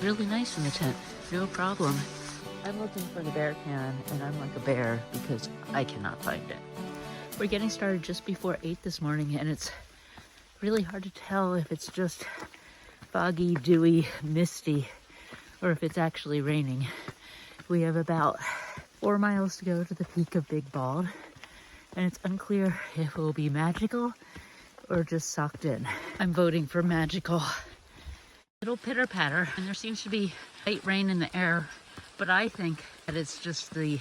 really nice in the tent, no problem. I'm looking for the bear can, and I'm like a bear because I cannot find it. We're getting started just before 8 this morning, and it's really hard to tell if it's just foggy, dewy, misty, or if it's actually raining. We have about 4 miles to go to the peak of Big Bald, and it's unclear if it will be magical or just socked in. I'm voting for magical. Little pitter patter, and there seems to be light rain in the air, but I think that it's just the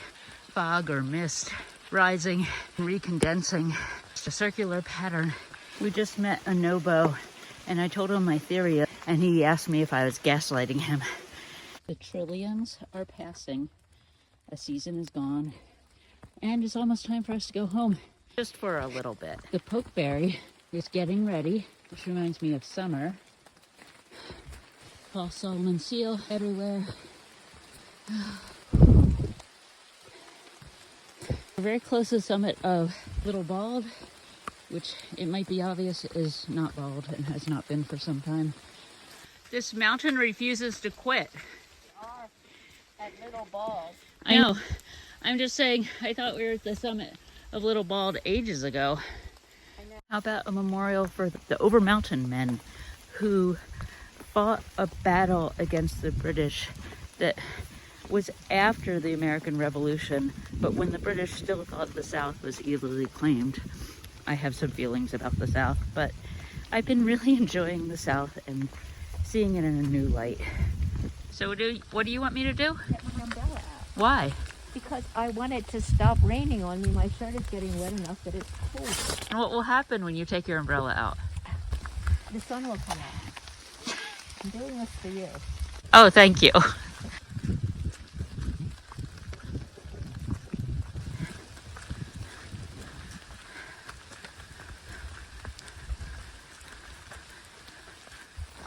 fog or mist rising and recondensing. It's a circular pattern. We just met a Nobo, and I told him my theory, and he asked me if I was gaslighting him. The trilliums are passing. A season is gone, and it's almost time for us to go home. Just for a little bit. The pokeberry is getting ready, which reminds me of summer. False Solomon seal everywhere. We're very close to the summit of Little Bald, which it might be obvious is not bald and has not been for some time. This mountain refuses to quit. We are at Little Bald. I know. I'm just saying, I thought we were at the summit of Little Bald ages ago. How about a memorial for the Over Mountain men who fought a battle against the British that was after the American Revolution, but when the British still thought the South was illegally claimed. I have some feelings about the South, but I've been really enjoying the South and seeing it in a new light. So what do you want me to do? Get my umbrella out. Why? Because I want it to stop raining on me. My shirt is getting wet enough that it's cold. And what will happen when you take your umbrella out? The sun will come out. I'm doing this for you. Oh, thank you.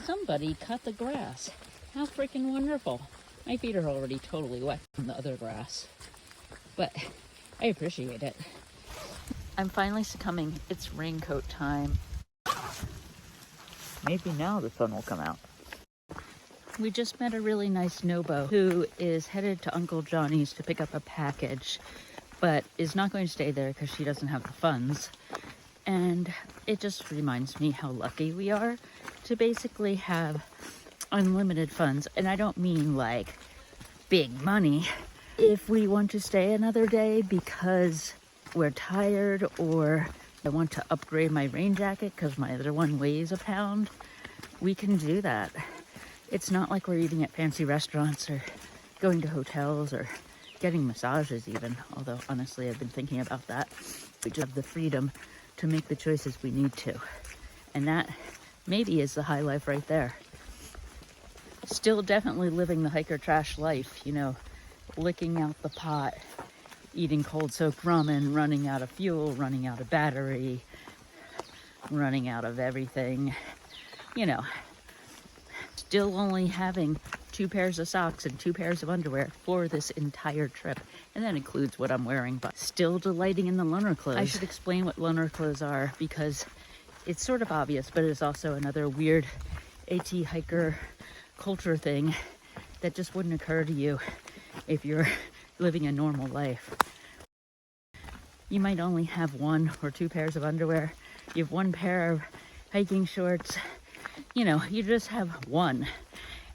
Somebody cut the grass. How freaking wonderful. My feet are already totally wet from the other grass, but I appreciate it. I'm finally succumbing. It's raincoat time. Maybe now the sun will come out. We just met a really nice Nobo who is headed to Uncle Johnny's to pick up a package, but is not going to stay there because she doesn't have the funds. And it just reminds me how lucky we are to basically have unlimited funds. And I don't mean like big money. If we want to stay another day because we're tired, or I want to upgrade my rain jacket because my other one weighs a pound, we can do that. It's not like we're eating at fancy restaurants or going to hotels or getting massages even, although honestly I've been thinking about that. We just have the freedom to make the choices we need to. And that maybe is the high life right there. Still definitely living the hiker trash life, you know, licking out the pot, eating cold soaked ramen, running out of fuel, running out of battery, running out of everything, you know. Still only having 2 pairs of socks and 2 pairs of underwear for this entire trip. And that includes what I'm wearing, but still delighting in the lunner clothes. I should explain what lunner clothes are because it's sort of obvious, but it's also another weird AT hiker culture thing that just wouldn't occur to you if you're living a normal life. You might only have 1 or 2 pairs of underwear. You have 1 pair of hiking shorts. You know, you just have 1.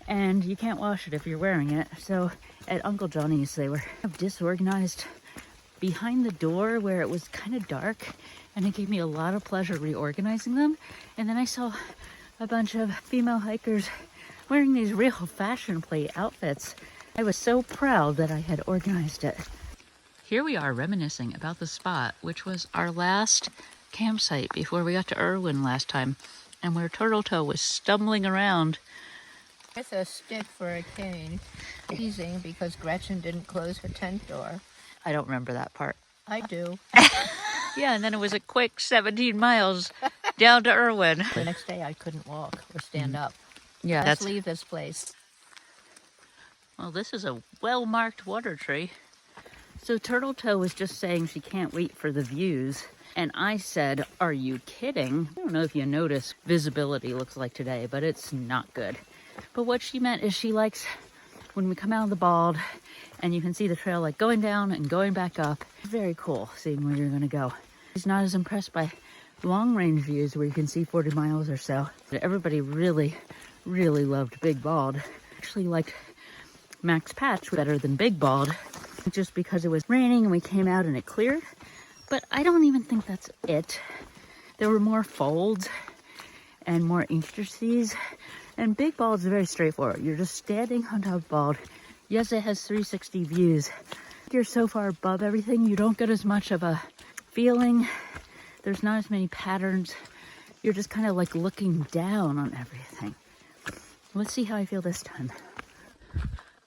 And you can't wash it if you're wearing it. So at Uncle Johnny's, they were disorganized behind the door where it was kind of dark, and it gave me a lot of pleasure reorganizing them. And then I saw a bunch of female hikers wearing these real fashion plate outfits. I was so proud that I had organized it. Here we are reminiscing about the spot, which was our last campsite before we got to Irwin last time, and where Turtle Toe was stumbling around With a stick for a cane. Teasing because Gretchen didn't close her tent door. I don't remember that part. I do. Yeah, and then it was a quick 17 miles down to Irwin. The next day I couldn't walk or stand up. Yeah, Let's leave this place. Well, this is a well-marked water tree. So Turtle Toe was just saying she can't wait for the views. And I said, are you kidding? I don't know if you notice visibility looks like today, but it's not good. But what she meant is she likes when we come out of the bald and you can see the trail like going down and going back up. It's very cool seeing where you're gonna go. She's not as impressed by long range views where you can see 40 miles or so. Everybody really, really loved Big Bald. Actually liked Max Patch better than Big Bald, just because it was raining and we came out and it cleared. But I don't even think that's it. There were more folds and more intricacies. And Big Bald is very straightforward. You're just standing on top of Bald. Yes, it has 360 views. You're so far above everything, you don't get as much of a feeling. There's not as many patterns. You're just kind of like looking down on everything. Let's see how I feel this time.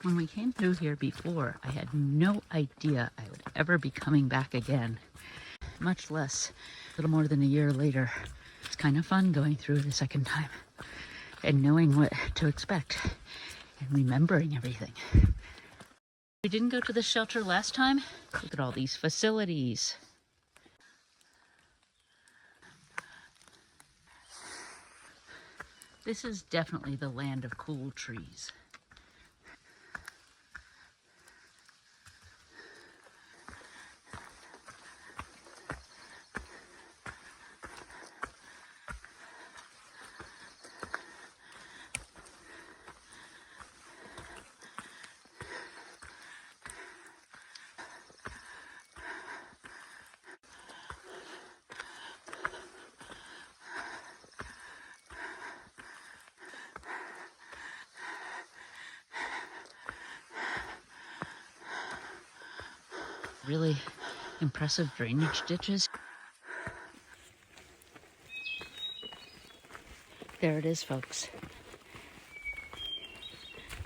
When we came through here before, I had no idea I would ever be coming back again, much less a little more than a year later. It's kind of fun going through it a second time and knowing what to expect and remembering everything. We didn't go to the shelter last time. Look at all these facilities. This is definitely the land of cool trees. Really impressive drainage ditches. There it is, folks.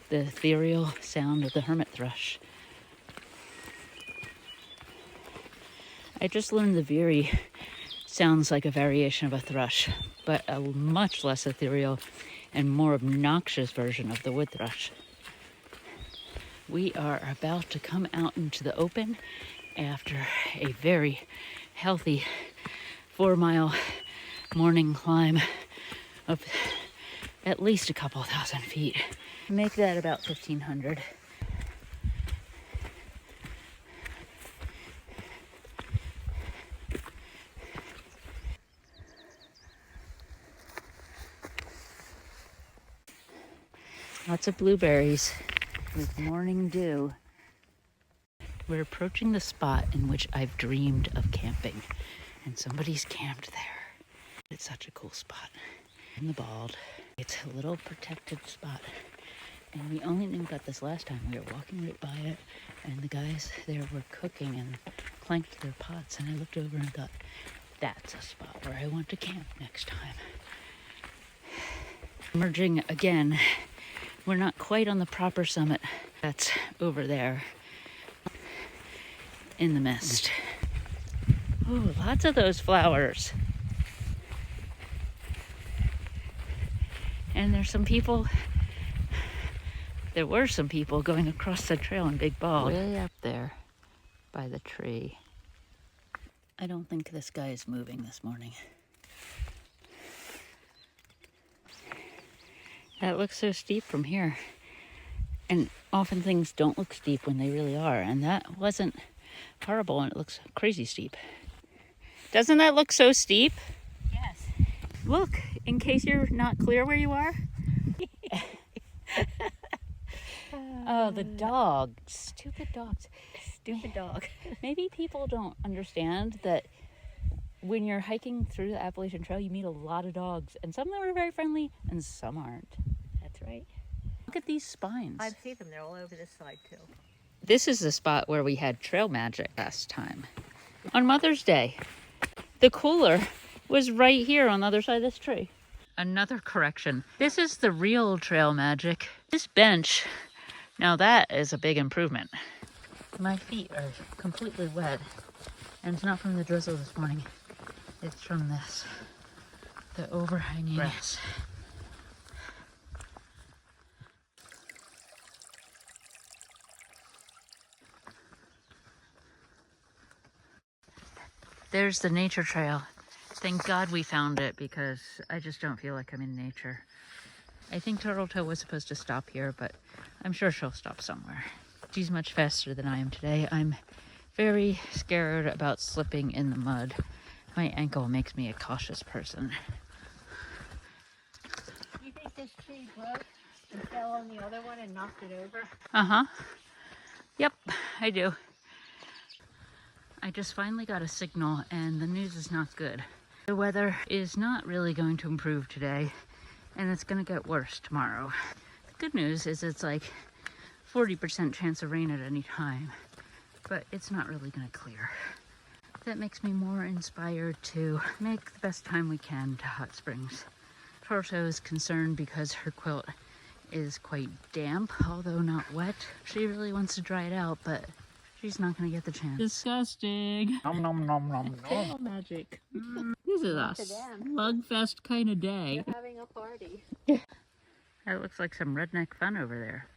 The ethereal sound of the hermit thrush. I just learned the veery sounds like a variation of a thrush, but a much less ethereal and more obnoxious version of the wood thrush. We are about to come out into the open after a very healthy 4-mile morning climb of at least a couple thousand feet. Make that about 1,500. Lots of blueberries with morning dew. We're approaching the spot in which I've dreamed of camping, and somebody's camped there. It's such a cool spot. In the Bald, it's a little protected spot, and we only knew about this last time. We were walking right by it, and the guys there were cooking and clanked their pots, and I looked over and thought, that's a spot where I want to camp next time. Emerging again, we're not quite on the proper summit. That's over there in the mist. Oh, lots of those flowers. And there were some people going across the trail in Big Bald. Way up there by the tree. I don't think this guy is moving this morning. That looks so steep from here. And often things don't look steep when they really are. And that wasn't horrible, and it looks crazy steep. Doesn't that look so steep? Yes. Look, in case you're not clear where you are. Oh, the dog. Stupid dogs. Stupid dog. Maybe people don't understand that when you're hiking through the Appalachian Trail, you meet a lot of dogs, and some of them are very friendly, and some aren't. That's right. Look at these spines. I see them. They're all over this side, too. This is the spot where we had trail magic last time. On Mother's Day. The cooler was right here on the other side of this tree. Another correction. This is the real trail magic. This bench, now that is a big improvement. My feet are completely wet. And it's not from the drizzle this morning. It's from this. The overhanging grass. There's the nature trail. Thank God we found it, because I just don't feel like I'm in nature. I think Turtle Toe was supposed to stop here, but I'm sure she'll stop somewhere. She's much faster than I am today. I'm very scared about slipping in the mud. My ankle makes me a cautious person. Do you think this tree broke and fell on the other one and knocked it over? Uh-huh. Yep, I do. I just finally got a signal and the news is not good. The weather is not really going to improve today and it's gonna get worse tomorrow. The good news is it's like 40% chance of rain at any time, but it's not really gonna clear. That makes me more inspired to make the best time we can to hot springs. Torto is concerned because her quilt is quite damp, although not wet. She really wants to dry it out, but she's not going to get the chance. Disgusting. Nom nom nom nom nom. Magic. This is a slugfest kind of day. They're having a party. That looks like some redneck fun over there.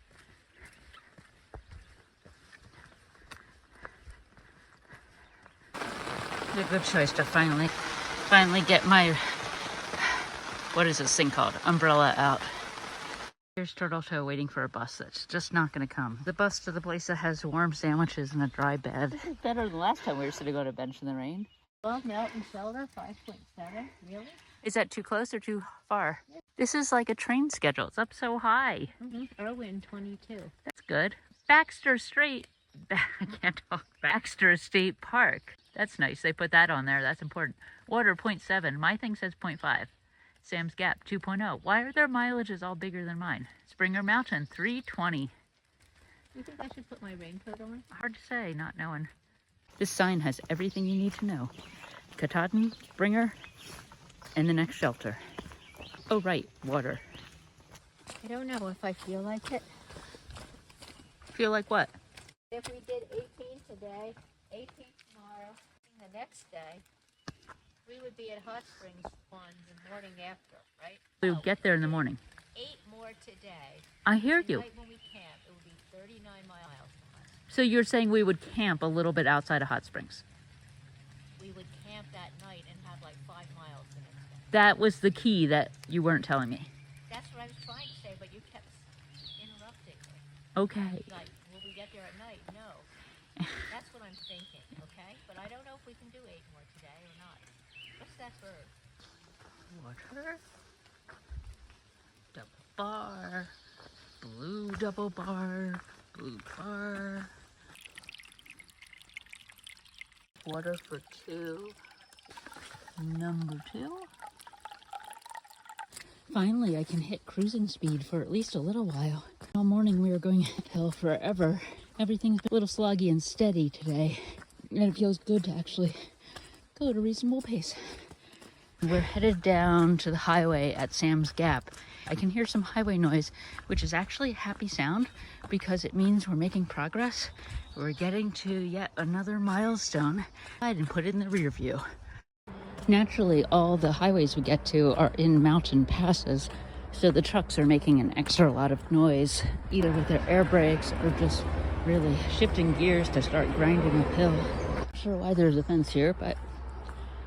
It's a good choice to finally get my, what is this thing called? Umbrella out. Here's Turtle Toe waiting for a bus that's just not going to come. The bus to the place that has warm sandwiches and a dry bed. This is better than last time we were sitting on a bench in the rain. Well, Mountain Shelter, 5.7. Really? Is that too close or too far? This is like a train schedule. It's up so high. Irwin, 22. That's good. Baxter State. I can't talk. Baxter State Park. That's nice. They put that on there. That's important. Water, 0.7. My thing says 0.5. Sam's Gap, 2.0. Why are their mileages all bigger than mine? Springer Mountain, 320. You think I should put my raincoat on? Hard to say, not knowing. This sign has everything you need to know. Katahdin, Springer, and the next shelter. Oh, right, water. I don't know if I feel like it. Feel like what? If we did 18 today, 18 tomorrow, and the next day, we would be at Hot Springs on the morning after, right? We would get there in the morning. 8 more today. I hear you. Tonight when we camp, it would be 39 miles from us. So you're saying we would camp a little bit outside of Hot Springs? We would camp that night and have like 5 miles the next day. That was the key that you weren't telling me. That's what I was trying to say, but you kept interrupting me. Okay. Like, will we get there at night? No. That's what I'm thinking, okay? But I don't know if we can do 8 more today or not. What's that bird? Water. Double bar. Blue double bar. Blue bar. Water for 2. Number 2. Finally, I can hit cruising speed for at least a little while. All morning we were going uphill forever. Everything's a little sloggy and steady today. And it feels good to actually go at a reasonable pace. We're headed down to the highway at Sam's Gap. I can hear some highway noise, which is actually a happy sound because it means we're making progress. We're getting to yet another milestone. I didn't put it in the rear view. Naturally, all the highways we get to are in mountain passes, so the trucks are making an extra lot of noise, either with their air brakes or just really shifting gears to start grinding uphill. Not sure why there's a fence here, but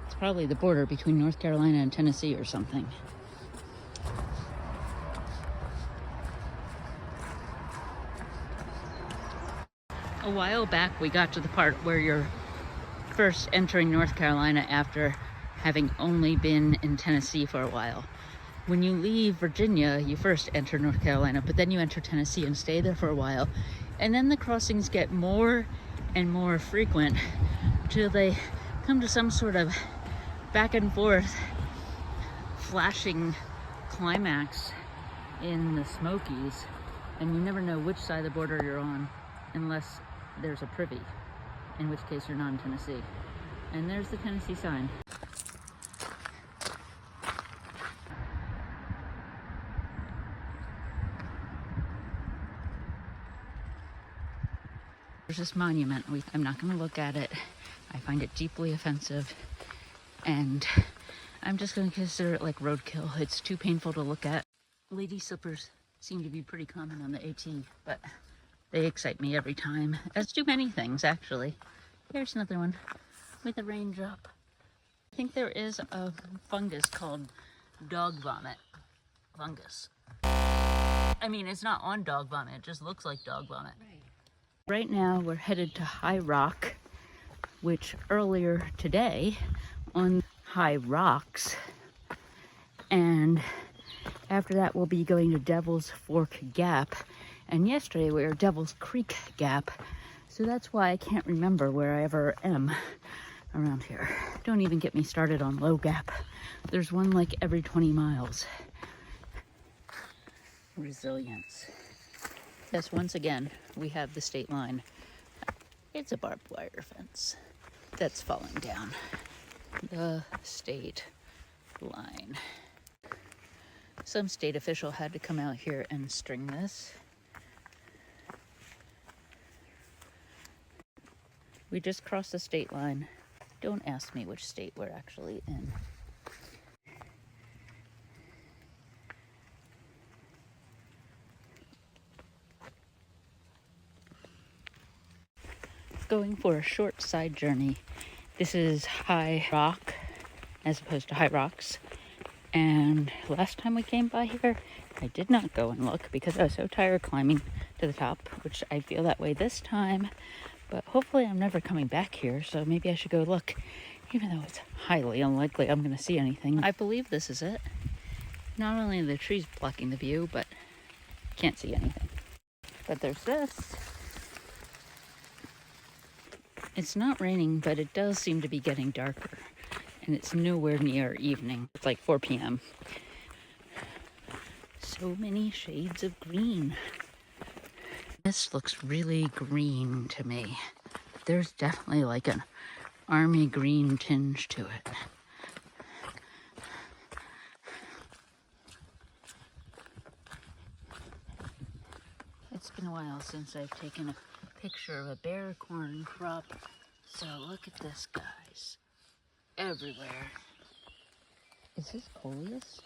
it's probably the border between North Carolina and Tennessee or something. A while back, we got to the part where you're first entering North Carolina after having only been in Tennessee for a while. When you leave Virginia, you first enter North Carolina, but then you enter Tennessee and stay there for a while. And then the crossings get more and more frequent till they come to some sort of back and forth flashing climax in the Smokies. And you never know which side of the border you're on unless there's a privy, in which case you're not in Tennessee. And there's the Tennessee sign. There's this monument. I'm not going to look at it. I find it deeply offensive. And I'm just going to consider it like roadkill. It's too painful to look at. Lady slippers seem to be pretty common on the AT, but they excite me every time. As do many things, actually. Here's another one with a raindrop. I think there is a fungus called dog vomit fungus. I mean, it's not on dog vomit, it just looks like dog vomit. Right now, we're headed to High Rock, which earlier today on High Rocks, and after that we'll be going to Devil's Fork Gap, and yesterday we were Devil's Creek Gap, so that's why I can't remember where I ever am around here. Don't even get me started on Low Gap. There's one like every 20 miles. Resilience. Yes, once again, we have the state line. It's a barbed wire fence that's falling down. The state line. Some state official had to come out here and string this. We just crossed the state line. Don't ask me which state we're actually in. Going for a short side journey. This is High Rock as opposed to High Rocks. And last time we came by here, I did not go and look because I was so tired climbing to the top, which I feel that way this time. But hopefully I'm never coming back here, so maybe I should go look, even though it's highly unlikely I'm going to see anything. I believe this is it. Not only are the trees blocking the view, but can't see anything. But there's this. It's not raining, but it does seem to be getting darker. And it's nowhere near evening. It's like 4 p.m. So many shades of green. This looks really green to me. There's definitely like an army green tinge to it. It's been a while since I've taken a picture of a bare corn crop. So look at this, guys. Everywhere. Is this coleus?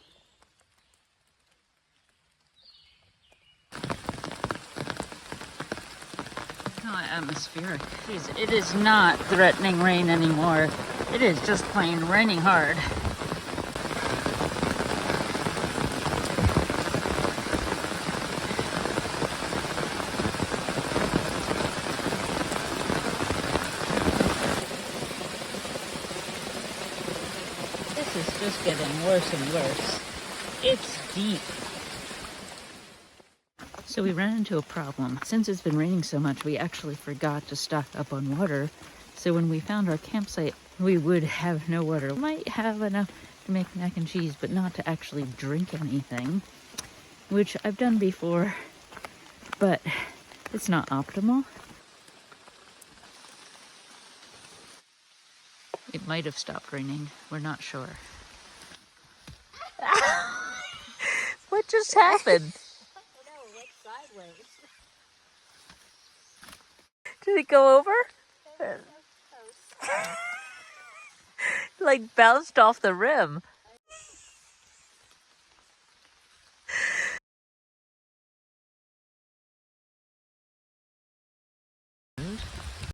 Not atmospheric. Jeez, it is not threatening rain anymore. It is just plain raining hard. This is just getting worse and worse. It's deep. So we ran into a problem. Since it's been raining so much, we actually forgot to stock up on water. So when we found our campsite, we would have no water. We might have enough to make mac and cheese, but not to actually drink anything, which I've done before, but it's not optimal. It might have stopped raining. We're not sure. What just happened? Sideways. Did it go over? Like bounced off the rim.